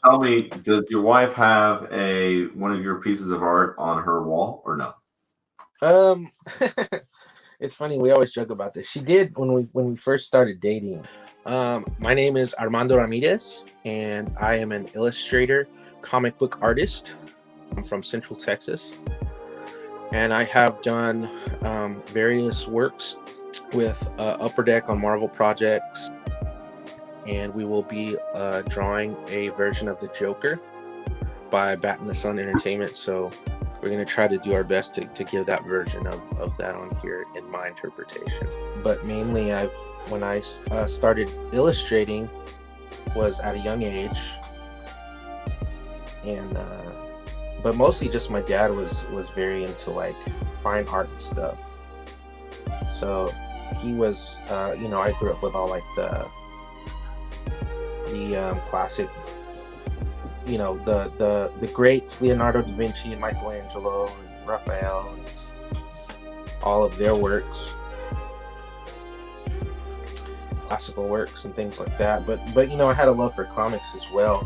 tell me, does your wife have a one of your pieces of art on her wall or no? Um, it's funny. We always joke about this. She did when we first started dating. My name is Armando Ramirez, and I am an illustrator, comic book artist. I'm from Central Texas, and I have done various works with Upper Deck on Marvel projects, and we will be drawing a version of the Joker by Bat in the Sun Entertainment. So we're going to try to do our best to give that version of that on here in my interpretation. But mainly, when I started illustrating was at a young age, and but mostly just my dad was very into like fine art and stuff. So he was, I grew up with all like the classic, the greats, Leonardo da Vinci and Michelangelo and Raphael, and all of their works, classical works and things like that. But I had a love for comics as well,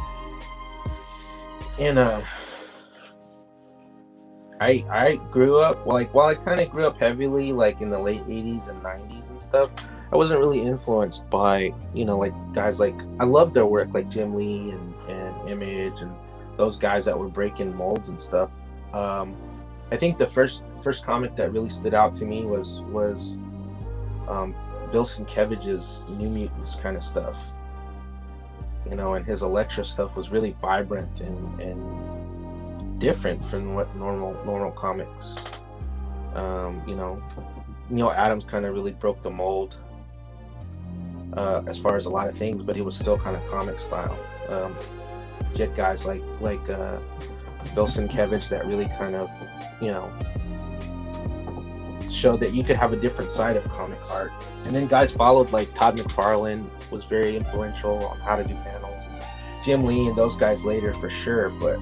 and I grew up while I kind of grew up heavily like in the late 80s and 90s and stuff. I wasn't really influenced by like guys like, I loved their work like Jim Lee and Image and those guys that were breaking molds and stuff. I think the first comic that really stood out to me was Bill Sienkiewicz's New Mutants kind of stuff, and his Elektra stuff was really vibrant and different from what normal comics. Neil Adams kind of really broke the mold as far as a lot of things, but he was still kind of comic style. You had guys like Bill Sienkiewicz that really kind of showed that you could have a different side of comic art. And then guys followed like Todd McFarlane was very influential on how to do panels. Jim Lee and those guys later for sure, but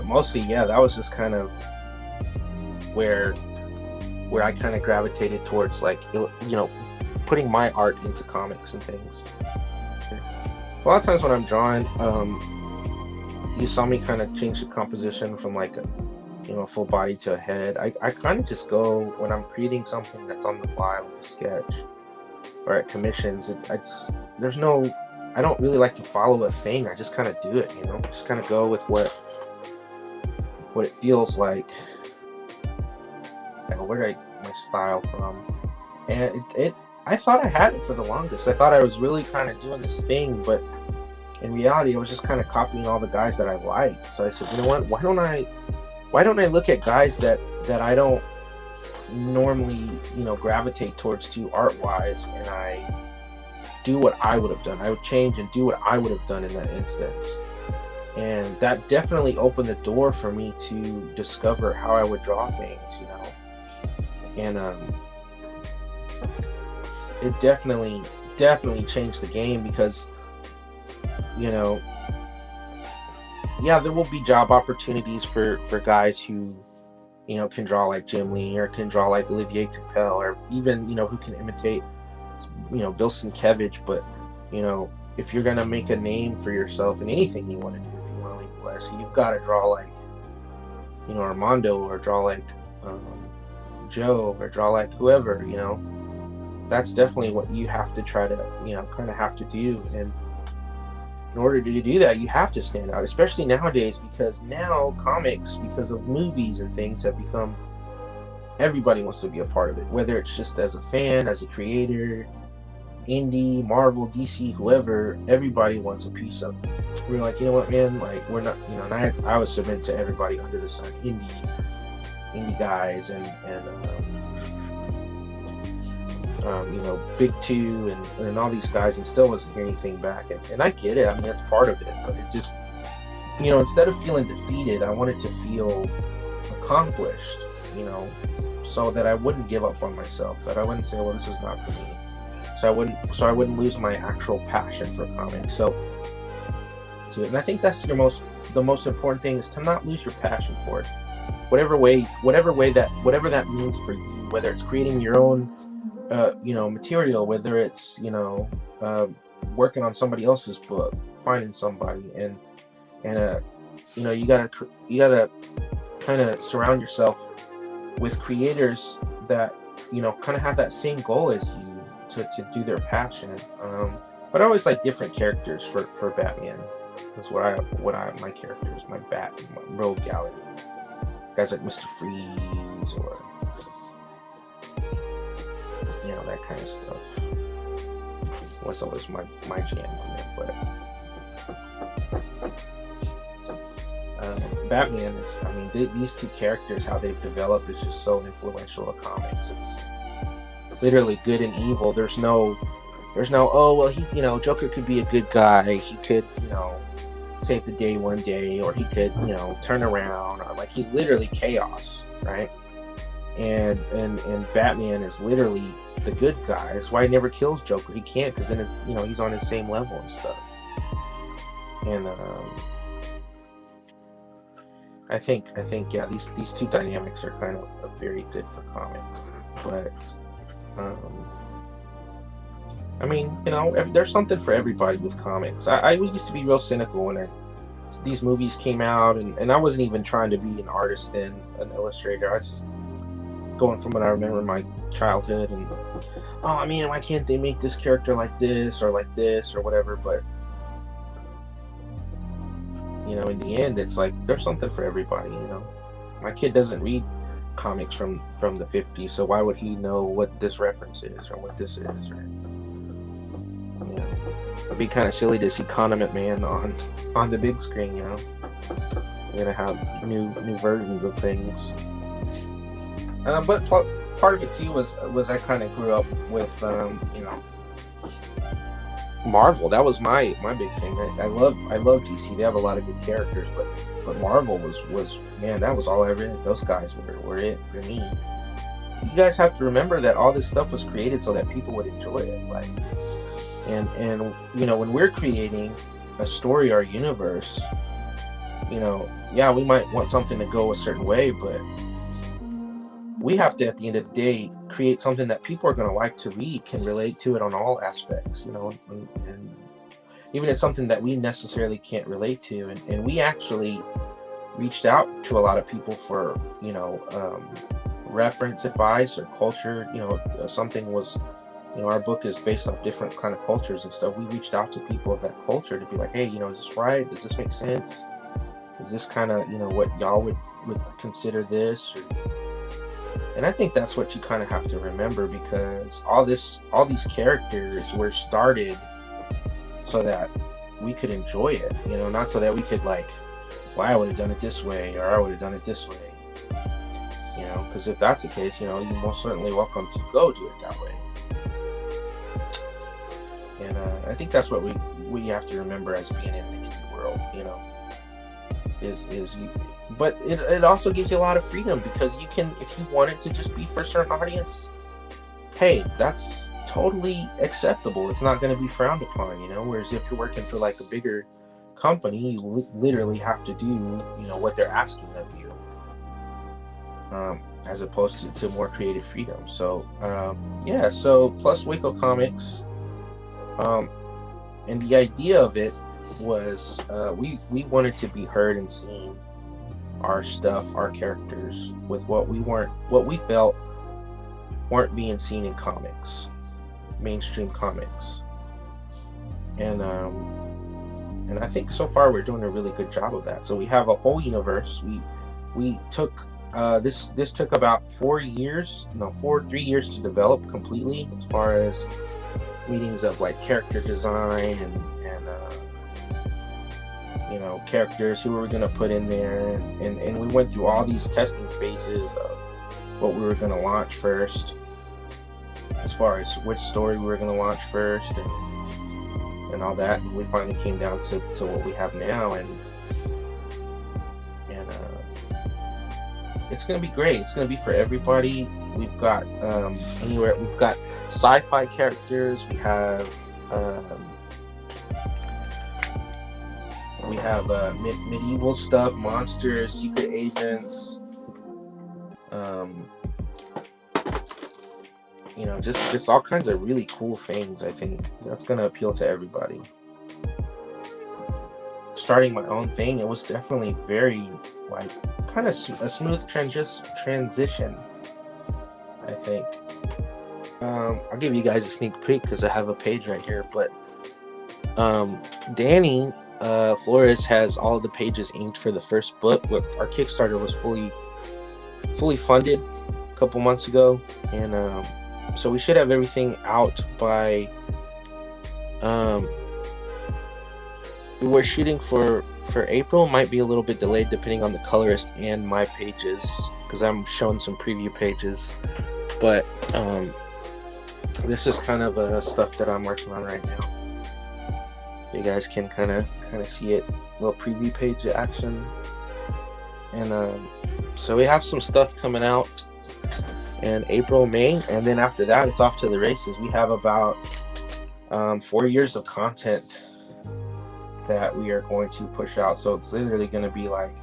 mostly, yeah, that was just kind of where I kind of gravitated towards like, putting my art into comics and things. A lot of times when I'm drawing, you saw me kind of change the composition from like a full body to a head. I kind of just go when I'm creating something that's on the fly, like a sketch or at commissions. I don't really like to follow a thing. I just kind of do it, just kind of go with what it feels like. Where did I get my style from? And I thought I had it for the longest. I thought I was really kind of doing this thing, but in reality, I was just kind of copying all the guys that I liked. So I said, you know what? Why don't I look at guys that I don't normally, gravitate towards too art-wise, and I do what I would have done. I would change and do what I would have done in that instance. And that definitely opened the door for me to discover how I would draw things, And it definitely changed the game because, yeah, there will be job opportunities for guys who, can draw like Jim Lee or can draw like Olivier Coipel, or even, who can imitate, Bill Sienkiewicz. But, if you're going to make a name for yourself in anything you want to do, if you want to leave legacy, you've got to draw like, Armando, or draw like Joe, or draw like whoever, That's definitely what you have to try to, kind of have to do. And in order to do that, you have to stand out, especially nowadays, because now comics, because of movies and things, have become, everybody wants to be a part of it, whether it's just as a fan, as a creator, indie, Marvel, DC, whoever. Everybody wants a piece of it. We're like, you know what, man, like, we're not, and I would submit to everybody under the sun, indie guys and Big Two and all these guys, and still wasn't hearing anything back. And I get it. I mean, that's part of it. But it just, instead of feeling defeated, I wanted to feel accomplished, so that I wouldn't give up on myself, that I wouldn't say, well, this is not for me. So I wouldn't lose my actual passion for comics. And I think that's the most important thing, is to not lose your passion for it. Whatever that means for you, whether it's creating your own material, whether it's working on somebody else's book, finding somebody, and you gotta kind of surround yourself with creators that kind of have that same goal as you to do their passion. But I always like different characters for Batman. That's my characters, my Rogue Gallery, guys like Mr. Freeze or that kind of stuff. Was always my jam on it, but Batman is, these two characters, how they've developed is just so influential in comics. It's literally good and evil. There's no oh well, Joker could be a good guy, he could save the day one day, or he could turn around, or like he's literally chaos, right? And Batman is literally the good guy. That's why he never kills Joker. He can't, because then it's he's on his same level and stuff. And I think yeah, these two dynamics are kind of very good for comics. But there's something for everybody with comics. I used to be real cynical when these movies came out, and I wasn't even trying to be an artist then, an illustrator. I was just going from what I remember in my childhood, and why can't they make this character like this or whatever? But in the end, it's like there's something for everybody. My kid doesn't read comics from the 50s, so why would he know what this reference is or what this is? Or it'd be kind of silly to see Condiment Man on the big screen. You're gonna have new versions of things. But part of it too was I kind of grew up with Marvel. That was my big thing. I love DC. They have a lot of good characters, but Marvel was man, that was all I read. Those guys were it for me. You guys have to remember that all this stuff was created so that people would enjoy it. Like, and when we're creating a story or a universe, yeah, we might want something to go a certain way, but we have to, at the end of the day, create something that people are going to like to read, can relate to it on all aspects, and even if it's something that we necessarily can't relate to. And we actually reached out to a lot of people for, reference advice or culture. Something was, our book is based off different kind of cultures and stuff. We reached out to people of that culture to be like, hey, is this right? Does this make sense? Is this kind of, what y'all would consider this? And I think that's what you kind of have to remember, because all these characters were started so that we could enjoy it, not so that we could like, well, I would have done it this way, or I would have done it this way, because if that's the case, you're most certainly welcome to go do it that way. And I think that's what we have to remember as being in the indie world, but it also gives you a lot of freedom, because you can, if you want it to just be for a certain audience, hey, that's totally acceptable. It's not going to be frowned upon, whereas if you're working for like a bigger company, you literally have to do what they're asking of you, as opposed to more creative freedom. So so plus Waco Comics, and the idea of it was we wanted to be heard and seen, our stuff, our characters, with what we felt weren't being seen in comics, mainstream comics. And I think so far we're doing a really good job of that. So we have a whole universe. We took this took about 3 years to develop completely, as far as meetings of like character design and characters, who we were going to put in there, and we went through all these testing phases of what we were going to launch first, as far as which story we were going to launch first, and all that. And we finally came down to what we have now, and it's going to be great. It's going to be for everybody. We've got we've got sci-fi characters. We have medieval stuff, monsters, secret agents. just all kinds of really cool things. I think that's gonna appeal to everybody. Starting my own thing, it was definitely very like kind of a smooth transition. I think. I'll give you guys a sneak peek because I have a page right here. But Danny Flores has all the pages inked for the first book. Our Kickstarter was fully funded a couple months ago, and so we should have everything out by. We're shooting for April. Might be a little bit delayed depending on the colorist and my pages because I'm showing some preview pages. But this is kind of stuff that I'm working on right now. You guys can kind of see it, little preview page action. And so we have some stuff coming out in April, May, and then after that it's off to the races. We have about 4 years of content that we are going to push out. So it's literally going to be like,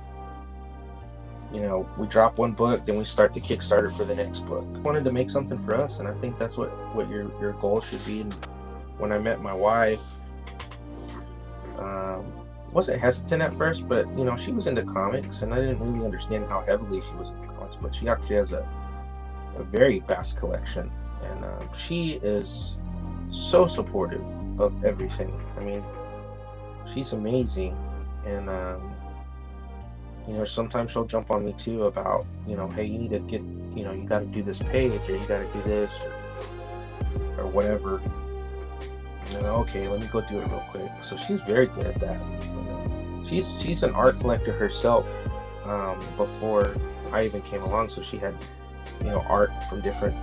we drop one book, then we start the Kickstarter for the next book. I wanted to make something for us, and I think that's what your goal should be. And when I met my wife, wasn't hesitant at first, but she was into comics, and I didn't really understand how heavily she was into comics, but she actually has a very vast collection, and she is so supportive of everything. I mean, she's amazing, and sometimes she'll jump on me too about, hey, you need to get, you got to do this page, or you got to do this, or whatever. And then, okay, let me go do it real quick. So she's very good at that. She's an art collector herself. Before I even came along, so she had, art from different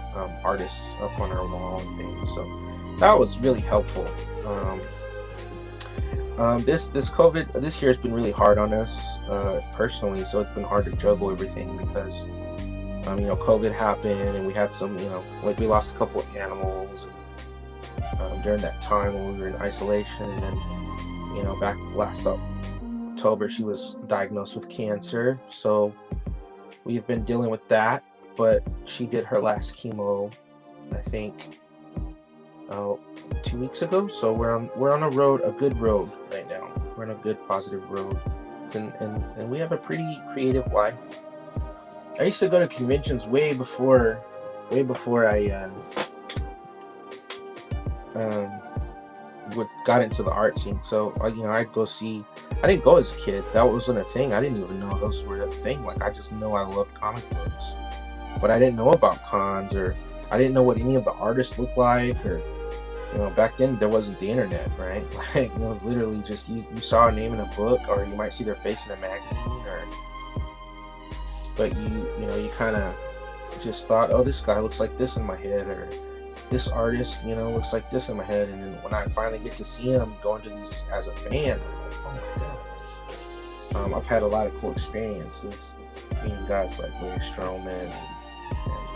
artists up on her wall and things. So that was really helpful. This year has been really hard on us personally, so it's been hard to juggle everything because COVID happened, and we had some, we lost a couple of animals during that time when we were in isolation. And then back last October she was diagnosed with cancer, so we've been dealing with that. But she did her last chemo, I think, 2 weeks ago. So we're on a good road right now. We're on a good positive road, and we have a pretty creative life. I used to go to conventions way before I got into the art scene. So I'd go see. I didn't go as a kid. That wasn't a thing. I didn't even know those were a thing. Like, I just know I loved comic books, but I didn't know about cons, or I didn't know what any of the artists looked like, or back then there wasn't the internet, right? Like, it was literally just you saw a name in a book, or you might see their face in a magazine, but you kind of just thought, oh, this guy looks like this in my head, or this artist, looks like this in my head. And then when I finally get to see him going to these as a fan, I'm like, oh my god. I've had a lot of cool experiences meeting guys like Larry Stroman,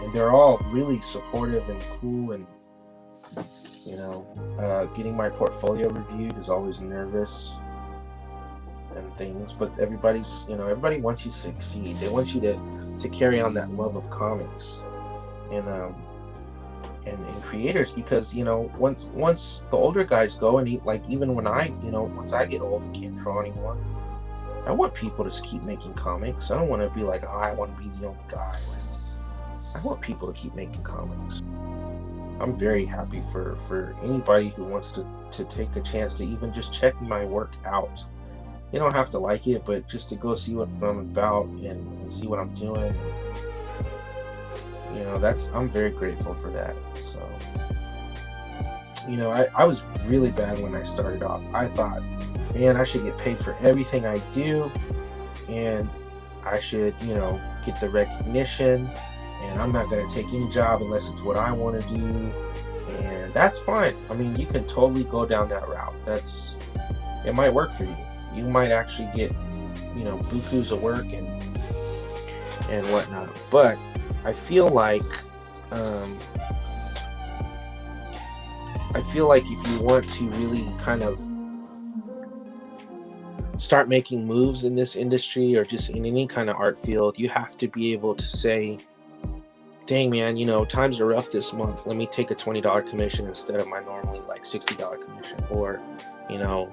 and they're all really supportive and cool. And getting my portfolio reviewed is always nervous and things, but everybody wants you to succeed. They want you to carry on that love of comics and creators, because once the older guys go, and even when once I get old and can't draw anymore, I want people to keep making comics. I don't want to be like, oh, I want to be the only guy. I want people to keep making comics. I'm very happy for anybody who wants to take a chance to even just check my work out. You don't have to like it, but just to go see what I'm about and see what I'm doing. I'm very grateful for that. So, I was really bad when I started off. I thought, man, I should get paid for everything I do, and I should, get the recognition, and I'm not going to take any job unless it's what I want to do, and that's fine. I mean, you can totally go down that route. It might work for you. You might actually get, bukus of work and whatnot. But I feel like if you want to really kind of start making moves in this industry, or just in any kind of art field, you have to be able to say, dang man, you know, times are rough this month. Let me take a $20 commission instead of my normally like $60 commission. Or, you know,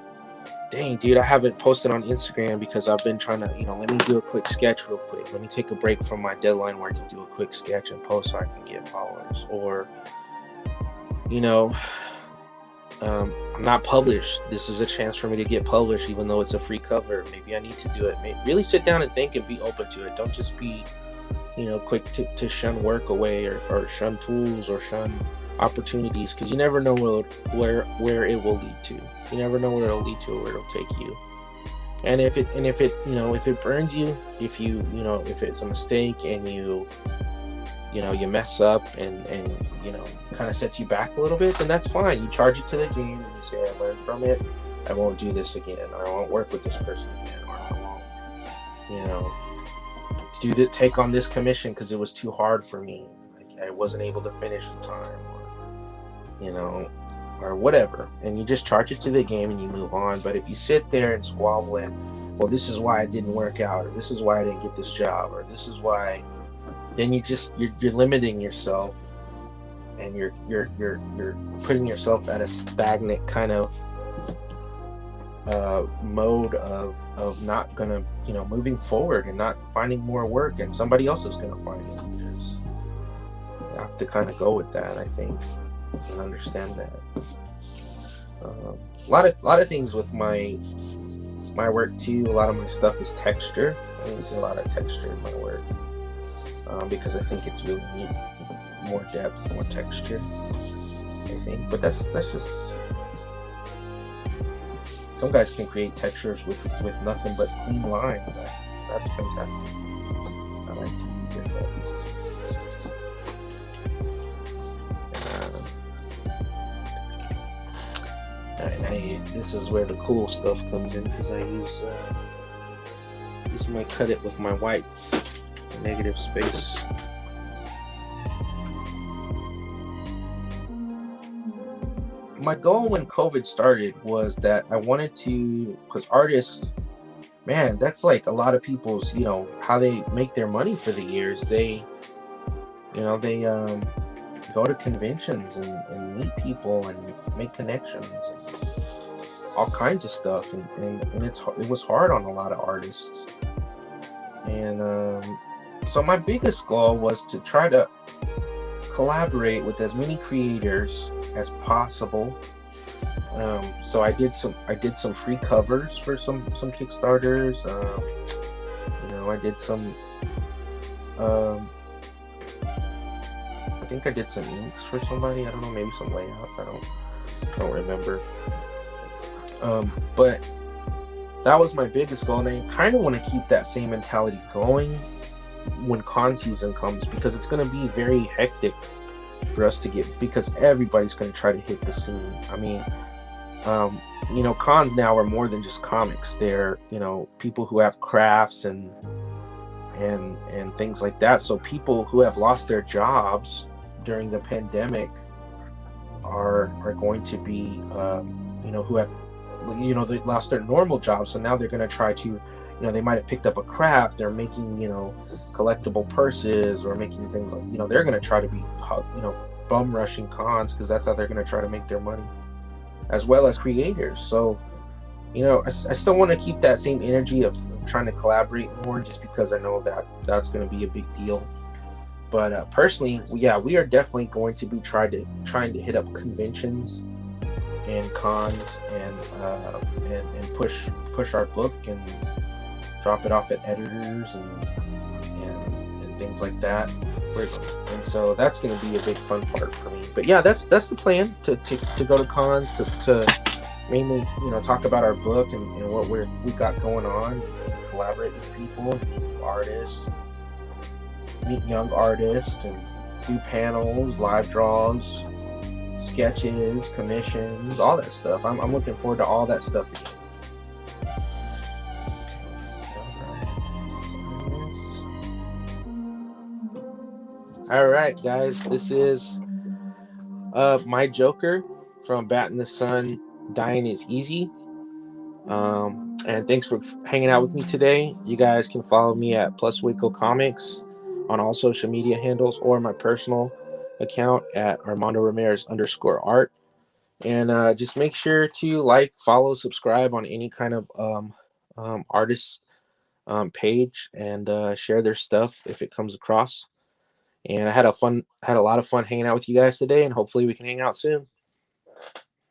dang dude, I haven't posted on Instagram because I've been trying to, you know, let me do a quick sketch real quick. Let me take a break from my deadline where I can do a quick sketch and post so I can get followers. Or, you know, I'm not published. This is a chance for me to get published, even though it's a free cover. Maybe I need to do it. Maybe really sit down and think and be open to it. Don't just be, you know, quick to shun work away or shun tools or shun opportunities, because you never know where it will lead to. You never know where it'll lead to or where it'll take you. And if it you know, if it burns you, if you know, if it's a mistake and you know, you mess up and you know, kind of sets you back a little bit, then that's fine. You charge it to the game and you say, I learned from it. I won't do this again, or I won't work with this person again, or I won't, you know, take on this commission because it was too hard for me. Like, I wasn't able to finish in time, or, you know, or whatever. And you just charge it to the game and you move on. But if you sit there and squabble and, well, this is why it didn't work out, or this is why I didn't get this job, or this is why, then you're limiting yourself, and you're putting yourself at a stagnant kind of mode of not gonna, you know, moving forward and not finding more work, and somebody else is gonna find it. You have to kind of go with that, I think, and understand that. A lot of things with my work too. A lot of my stuff is texture. I see a lot of texture in my work. Because I think it's really neat, more depth, more texture, I think. But that's just, some guys can create textures with nothing but clean lines. That's fantastic. I like to be different. This is where the cool stuff comes in, because I use my cut it with my whites. Negative space. My goal when COVID started was that I wanted to, because artists, man, that's like a lot of people's, you know, how they make their money for the years. They, you know, they go to conventions and meet people and make connections and all kinds of stuff, and it was hard on a lot of artists. And so my biggest goal was to try to collaborate with as many creators as possible. So I did some free covers for some Kickstarters. You know, I did some. I think I did some inks for somebody. I don't know, maybe some layouts. I don't remember. But that was my biggest goal, and I kind of want to keep that same mentality going when con season comes, because it's going to be very hectic for us to get, because everybody's going to try to hit the scene. I mean, you know, cons now are more than just comics. They're, you know, people who have crafts and things like that. So people who have lost their jobs during the pandemic are going to be, you know, who have, you know, they lost their normal jobs, so now they're going to try to, you know, they might have picked up a craft, they're making, you know, collectible purses or making things like, you know, they're going to try to be, you know, bum rushing cons, because that's how they're going to try to make their money, as well as creators. So, you know, I still want to keep that same energy of trying to collaborate more, just because I know that that's going to be a big deal. But personally, yeah, we are definitely going to be trying to hit up conventions and cons and push our book and drop it off at editors and things like that. And so that's going to be a big fun part for me. But yeah, that's the plan, to go to cons, to mainly, you know, talk about our book and what we got going on, and collaborate with people, meet artists, meet young artists, and do panels, live draws, sketches, commissions, all that stuff. I'm looking forward to all that stuff again. All right, guys, this is my Joker from Bat in the Sun. Dying is easy. And thanks for hanging out with me today. You guys can follow me at Waco Comics on all social media handles or my personal account at Armando Ramirez _art. And just make sure to like, follow, subscribe on any kind of artist page, and share their stuff if it comes across. And I had a lot of fun hanging out with you guys today, and hopefully we can hang out soon.